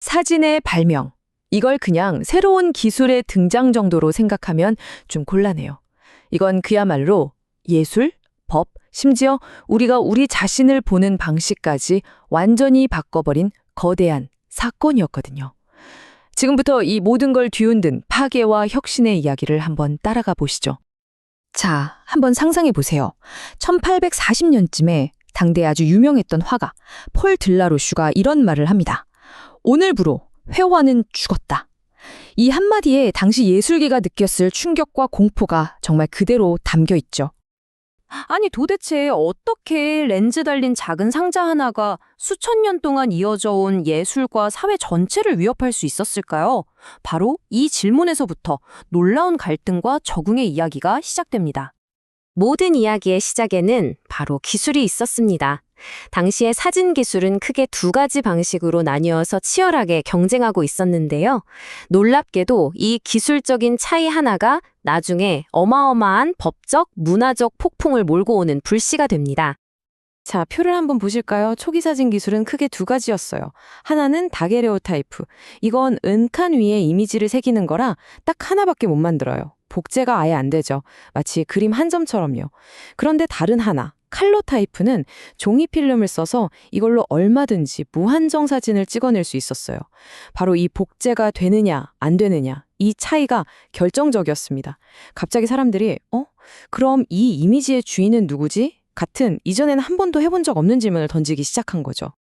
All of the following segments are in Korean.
사진의 발명. 이걸 그냥 새로운 기술의 등장 정도로 생각하면 좀 곤란해요. 이건 그야말로 예술, 법, 심지어 우리가 우리 자신을 보는 방식까지 완전히 바꿔버린 거대한 사건이었거든요. 지금부터 이 모든 걸 뒤흔든 파괴와 혁신의 이야기를 한번 따라가 보시죠. 자, 한번 상상해 보세요. 1840년쯤에 당대 아주 유명했던 화가 폴 들라로슈가 이런 말을 합니다. 오늘부로 회화는 죽었다. 이 한마디에 당시 예술계가 느꼈을 충격과 공포가 정말 그대로 담겨 있죠. 아니 도대체 어떻게 렌즈 달린 작은 상자 하나가 수천 년 동안 이어져 온 예술과 사회 전체를 위협할 수 있었을까요? 바로 이 질문에서부터 놀라운 갈등과 적응의 이야기가 시작됩니다. 모든 이야기의 시작에는 바로 기술이 있었습니다. 당시의 사진 기술은 크게 두 가지 방식으로 나뉘어서 치열하게 경쟁하고 있었는데요. 놀랍게도 이 기술적인 차이 하나가 나중에 어마어마한 법적, 문화적 폭풍을 몰고 오는 불씨가 됩니다. 자, 표를 한번 보실까요? 초기 사진 기술은 크게 두 가지였어요. 하나는 다게레오타이프. 이건 은칸 위에 이미지를 새기는 거라 딱 하나밖에 못 만들어요. 복제가 아예 안 되죠. 마치 그림 한 점처럼요. 그런데 다른 하나, 칼로 타이프는 종이 필름을 써서 이걸로 얼마든지 무한정 사진을 찍어낼 수 있었어요. 바로 이 복제가 되느냐, 안 되느냐, 이 차이가 결정적이었습니다. 갑자기 사람들이 그럼 이 이미지의 주인은 누구지? 같은 이전에는 한 번도 해본 적 없는 질문을 던지기 시작한 거죠.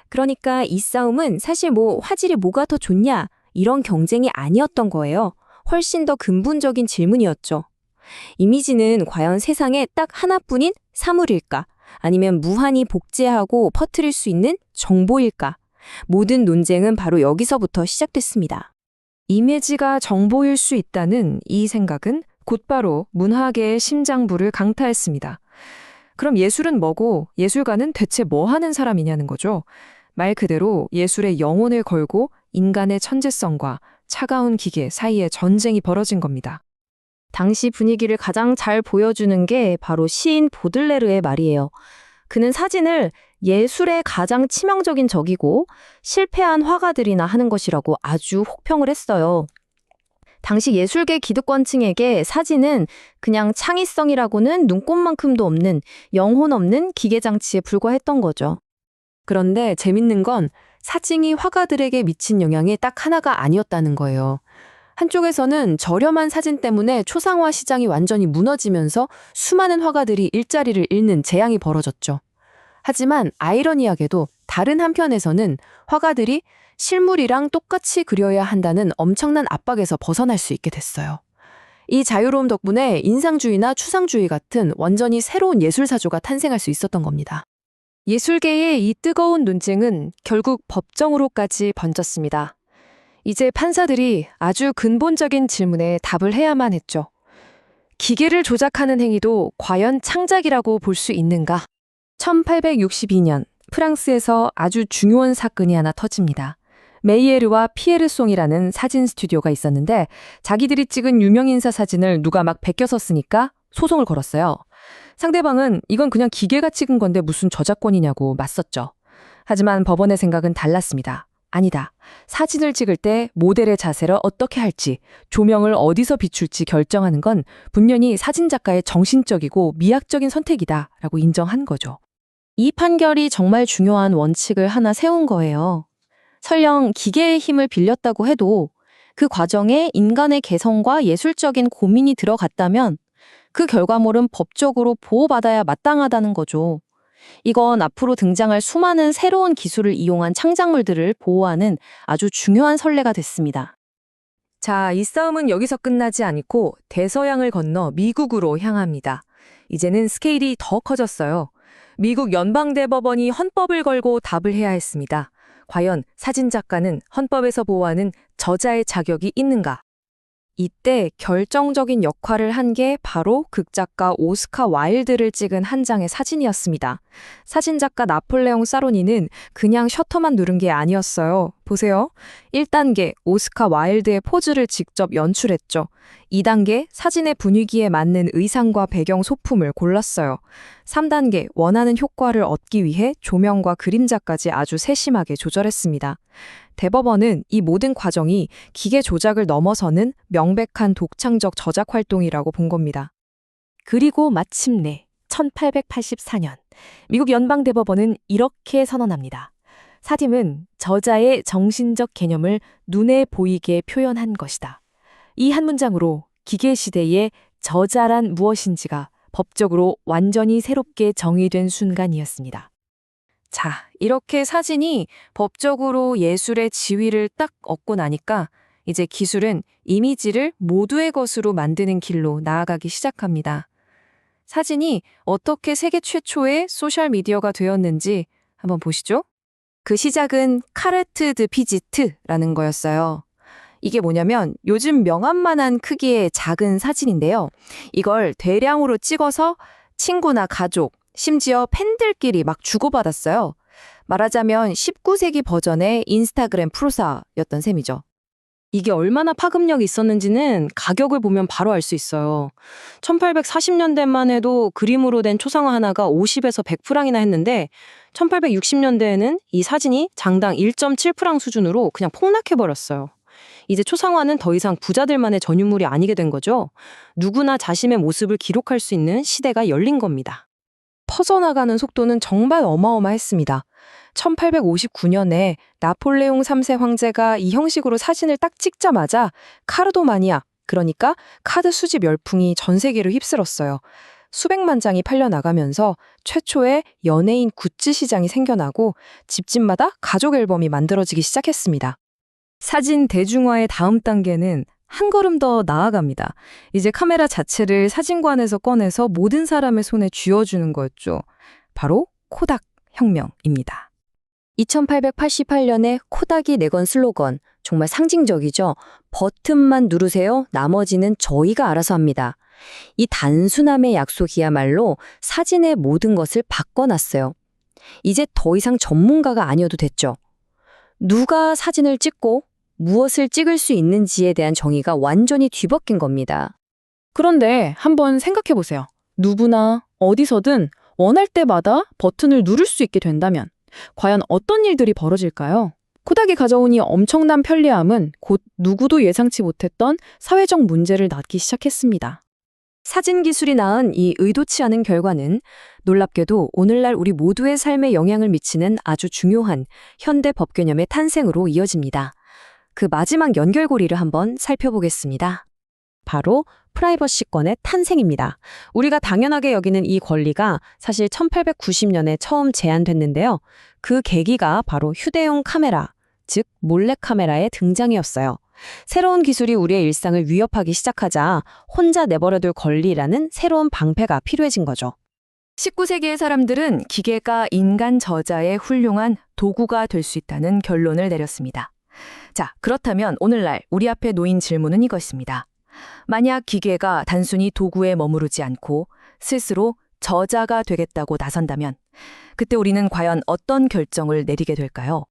그러니까 이 싸움은 사실 화질이 뭐가 더 좋냐 이런 경쟁이 아니었던 거예요. 훨씬 더 근본적인 질문이었죠. 이미지는 과연 세상에 딱 하나뿐인 사물일까? 아니면 무한히 복제하고 퍼뜨릴 수 있는 정보일까? 모든 논쟁은 바로 여기서부터 시작됐습니다. 이미지가 정보일 수 있다는 이 생각은 곧바로 문화계의 심장부를 강타했습니다. 그럼 예술은 뭐고 예술가는 대체 뭐 하는 사람이냐는 거죠. 말 그대로 예술의 영혼을 걸고 인간의 천재성과 차가운 기계 사이에 전쟁이 벌어진 겁니다. 당시 분위기를 가장 잘 보여주는 게 바로 시인 보들레르의 말이에요. 그는 사진을 예술의 가장 치명적인 적이고 실패한 화가들이나 하는 것이라고 아주 혹평을 했어요. 당시 예술계 기득권층에게 사진은 그냥 창의성이라고는 눈꼽만큼도 없는 영혼 없는 기계장치에 불과했던 거죠. 그런데 재밌는 건 사진이 화가들에게 미친 영향이 딱 하나가 아니었다는 거예요. 한쪽에서는 저렴한 사진 때문에 초상화 시장이 완전히 무너지면서 수많은 화가들이 일자리를 잃는 재앙이 벌어졌죠. 하지만 아이러니하게도 다른 한편에서는 화가들이 실물이랑 똑같이 그려야 한다는 엄청난 압박에서 벗어날 수 있게 됐어요. 이 자유로움 덕분에 인상주의나 추상주의 같은 완전히 새로운 예술사조가 탄생할 수 있었던 겁니다. 예술계의 이 뜨거운 논쟁은 결국 법정으로까지 번졌습니다. 이제 판사들이 아주 근본적인 질문에 답을 해야만 했죠. 기계를 조작하는 행위도 과연 창작이라고 볼 수 있는가? 1862년 프랑스에서 아주 중요한 사건이 하나 터집니다. 메이에르와 피에르송이라는 사진 스튜디오가 있었는데 자기들이 찍은 유명인사 사진을 누가 막 베껴서 쓰니까 소송을 걸었어요. 상대방은 이건 그냥 기계가 찍은 건데 무슨 저작권이냐고 맞섰죠. 하지만 법원의 생각은 달랐습니다. 아니다. 사진을 찍을 때 모델의 자세를 어떻게 할지, 조명을 어디서 비출지 결정하는 건 분명히 사진작가의 정신적이고 미학적인 선택이다라고 인정한 거죠. 이 판결이 정말 중요한 원칙을 하나 세운 거예요. 설령 기계의 힘을 빌렸다고 해도 그 과정에 인간의 개성과 예술적인 고민이 들어갔다면 그 결과물은 법적으로 보호받아야 마땅하다는 거죠. 이건 앞으로 등장할 수많은 새로운 기술을 이용한 창작물들을 보호하는 아주 중요한 선례가 됐습니다. 자, 이 싸움은 여기서 끝나지 않고 대서양을 건너 미국으로 향합니다. 이제는 스케일이 더 커졌어요. 미국 연방대법원이 헌법을 걸고 답을 해야 했습니다. 과연 사진작가는 헌법에서 보호하는 저자의 자격이 있는가? 이때 결정적인 역할을 한 게 바로 극작가 오스카 와일드를 찍은 한 장의 사진이었습니다. 사진작가 나폴레옹 사로니는 그냥 셔터만 누른 게 아니었어요. 보세요. 1단계 오스카 와일드의 포즈를 직접 연출했죠. 2단계 사진의 분위기에 맞는 의상과 배경 소품을 골랐어요. 3단계 원하는 효과를 얻기 위해 조명과 그림자까지 아주 세심하게 조절했습니다. 대법원은 이 모든 과정이 기계 조작을 넘어서는 명백한 독창적 저작 활동이라고 본 겁니다. 그리고 마침내 1884년 미국 연방대법원은 이렇게 선언합니다. 사짐은 저자의 정신적 개념을 눈에 보이게 표현한 것이다. 이 한 문장으로 기계 시대의 저자란 무엇인지가 법적으로 완전히 새롭게 정의된 순간이었습니다. 자, 이렇게 사진이 법적으로 예술의 지위를 딱 얻고 나니까 이제 기술은 이미지를 모두의 것으로 만드는 길로 나아가기 시작합니다. 사진이 어떻게 세계 최초의 소셜미디어가 되었는지 한번 보시죠. 그 시작은 카르트 드 비지트라는 거였어요. 이게 뭐냐면 요즘 명함만한 크기의 작은 사진인데요. 이걸 대량으로 찍어서 친구나 가족, 심지어 팬들끼리 막 주고받았어요. 말하자면 19세기 버전의 인스타그램 프로사였던 셈이죠. 이게 얼마나 파급력이 있었는지는 가격을 보면 바로 알 수 있어요. 1840년대만 해도 그림으로 된 초상화 하나가 50에서 100프랑이나 했는데 1860년대에는 이 사진이 장당 1.7프랑 수준으로 그냥 폭락해버렸어요. 이제 초상화는 더 이상 부자들만의 전유물이 아니게 된 거죠. 누구나 자신의 모습을 기록할 수 있는 시대가 열린 겁니다. 퍼져나가는 속도는 정말 어마어마했습니다. 1859년에 나폴레옹 3세 황제가 이 형식으로 사진을 딱 찍자마자 카르도마니아, 그러니까 카드 수집 열풍이 전 세계를 휩쓸었어요. 수백만 장이 팔려나가면서 최초의 연예인 굿즈 시장이 생겨나고 집집마다 가족 앨범이 만들어지기 시작했습니다. 사진 대중화의 다음 단계는 한 걸음 더 나아갑니다. 이제 카메라 자체를 사진관에서 꺼내서 모든 사람의 손에 쥐어주는 거였죠. 바로 코닥 혁명입니다. 2888년에 코닥이 내건 슬로건, 정말 상징적이죠. 버튼만 누르세요. 나머지는 저희가 알아서 합니다. 이 단순함의 약속이야말로 사진의 모든 것을 바꿔놨어요. 이제 더 이상 전문가가 아니어도 됐죠. 누가 사진을 찍고 무엇을 찍을 수 있는지에 대한 정의가 완전히 뒤바뀐 겁니다. 그런데 한번 생각해 보세요. 누구나 어디서든 원할 때마다 버튼을 누를 수 있게 된다면 과연 어떤 일들이 벌어질까요? 코닥이 가져온 이 엄청난 편리함은 곧 누구도 예상치 못했던 사회적 문제를 낳기 시작했습니다. 사진 기술이 낳은 이 의도치 않은 결과는 놀랍게도 오늘날 우리 모두의 삶에 영향을 미치는 아주 중요한 현대 법 개념의 탄생으로 이어집니다. 그 마지막 연결고리를 한번 살펴보겠습니다. 바로 프라이버시권의 탄생입니다. 우리가 당연하게 여기는 이 권리가 사실 1890년에 처음 제안됐는데요. 그 계기가 바로 휴대용 카메라, 즉 몰래카메라의 등장이었어요. 새로운 기술이 우리의 일상을 위협하기 시작하자 혼자 내버려둘 권리라는 새로운 방패가 필요해진 거죠. 19세기의 사람들은 기계가 인간 저자의 훌륭한 도구가 될 수 있다는 결론을 내렸습니다. 자, 그렇다면 오늘날 우리 앞에 놓인 질문은 이것입니다. 만약 기계가 단순히 도구에 머무르지 않고 스스로 저자가 되겠다고 나선다면 그때 우리는 과연 어떤 결정을 내리게 될까요?